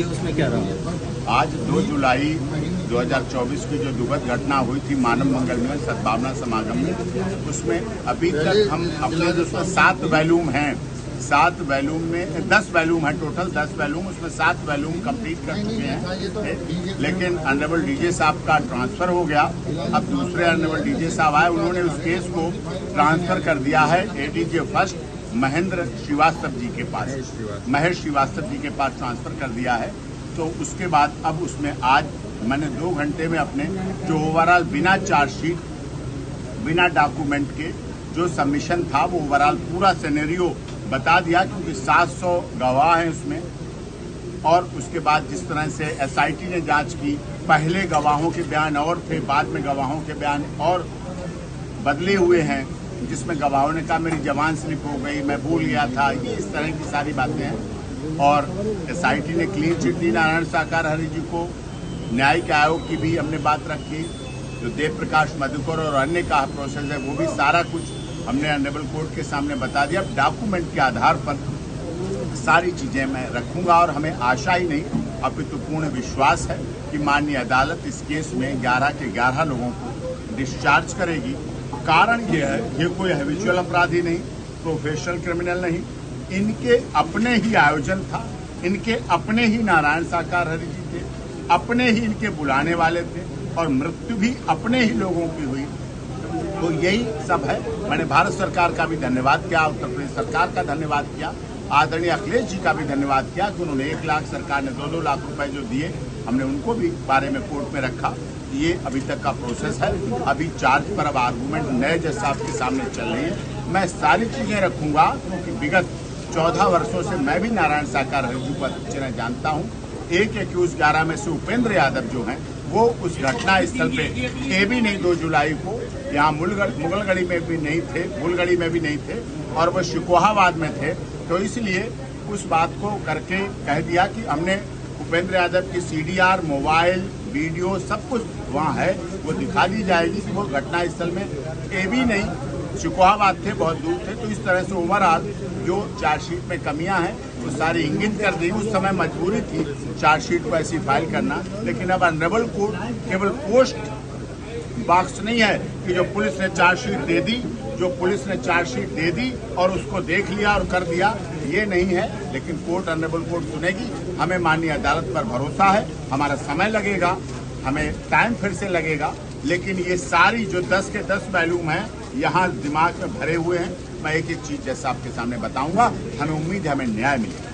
उसमें क्या रहा? आज 2 जुलाई 2024 की जो दुखद घटना हुई थी मानव मंगल में सद्भावना समागम में, उसमें अभी तक हम अपने जो 7 वैल्यूम हैं, 7 वैल्यूम में 10 वैल्यूम है टोटल, 10 वैल्यूम, उसमें 7 वैल्यूम कंप्लीट कर चुके हैं। लेकिन ऑनरेबल डीजे साहब का ट्रांसफर हो गया। अब दूसरे ऑनरेबल डीजे साहब आए, उन्होंने उस केस को ट्रांसफर कर दिया है एडीजे फर्स्ट महेंद्र श्रीवास्तव जी के पास, महेश श्रीवास्तव जी के पास ट्रांसफर कर दिया है। तो उसके बाद अब उसमें आज मैंने 2 घंटे में अपने जो ओवरऑल बिना चार्जशीट, बिना डॉक्यूमेंट के जो सबमिशन था वो ओवरऑल पूरा सिनेरियो बता दिया, क्योंकि 700 गवाह हैं उसमें। और उसके बाद जिस तरह से एसआईटी ने जांच की, पहले गवाहों के बयान और थे, बाद में गवाहों के बयान और बदले हुए हैं, जिसमें गवाहों ने कहा मेरी जबान स्लिप हो गई, मैं भूल गया था, ये इस तरह की सारी बातें हैं। और एसआईटी ने क्लीन चिट दी नारायण साकार हरि जी को। न्यायिक आयोग की भी हमने बात रखी, जो देव प्रकाश मधुकर और अन्य का प्रोसेस है वो भी सारा कुछ हमने ऑनरेबल कोर्ट के सामने बता दिया। अब डॉक्यूमेंट के आधार पर सारी चीज़ें मैं रखूंगा और हमें आशा ही नहीं अपितु पूर्ण विश्वास है कि माननीय अदालत इस केस में 11 के 11 लोगों को डिस्चार्ज करेगी। कारण ये है, ये कोई हैबिचुअल अपराधी नहीं, प्रोफेशनल क्रिमिनल नहीं, इनके अपने ही आयोजन था, इनके अपने ही नारायण साकार हरि जी थे, अपने ही इनके बुलाने वाले थे और मृत्यु भी अपने ही लोगों की हुई। तो यही सब है। मैंने भारत सरकार का भी धन्यवाद किया, उत्तर प्रदेश सरकार का धन्यवाद किया, आदरणीय अखिलेश जी का भी धन्यवाद किया कि उन्होंने 1 लाख, सरकार ने 2-2 लाख रुपए जो दिए, हमने उनको भी बारे में कोर्ट में रखा। ये अभी तक का प्रोसेस है। अभी चार्ज पर अब आर्गूमेंट नए जज साहब के सामने चल रही है। मैं सारी चीज़ें रखूंगा, क्योंकि विगत 14 वर्षों से मैं भी नारायण साकार हरि जी को अच्छी तरह जानता हूँ। 1 एक्यूज 11 में से उपेंद्र यादव जो हैं वो उस घटना स्थल पे ये भी नहीं 2 जुलाई को यहाँ मुगलगढ़ी में भी नहीं थे, फूलगढ़ी में भी नहीं थे, और वो शिकोहाबाद में थे। तो इसलिए उस बात को करके कह दिया कि हमने उपेंद्र यादव की सीडीआर, मोबाइल, वीडियो सब कुछ वहाँ है, वो दिखा दी जाएगी कि वो घटना स्थल में ये भी नहीं शिकोहाबाद थे, बहुत दूर थे। तो इस तरह से ओवरऑल जो चार्जशीट में कमियां हैं वो सारी इंगित कर दी। उस समय मजबूरी थी चार्जशीट को ऐसी फाइल करना, लेकिन अब ऑनरेबल कोर्ट केवल पोस्ट बॉक्स नहीं है कि जो पुलिस ने चार्जशीट दे दी, जो पुलिस ने चार्जशीट दे दी और उसको देख लिया और कर दिया, ये नहीं है। लेकिन कोर्ट, ऑनरेबल कोर्ट सुनेगी। हमें माननीय अदालत पर भरोसा है। हमारा समय लगेगा, हमें टाइम फिर से लगेगा, लेकिन ये सारी जो 10 के 10 वैल्यूम हैं यहाँ दिमाग में भरे हुए हैं। मैं एक एक चीज जैसा आपके सामने बताऊंगा। हमें उम्मीद है हमें न्याय मिलेगा।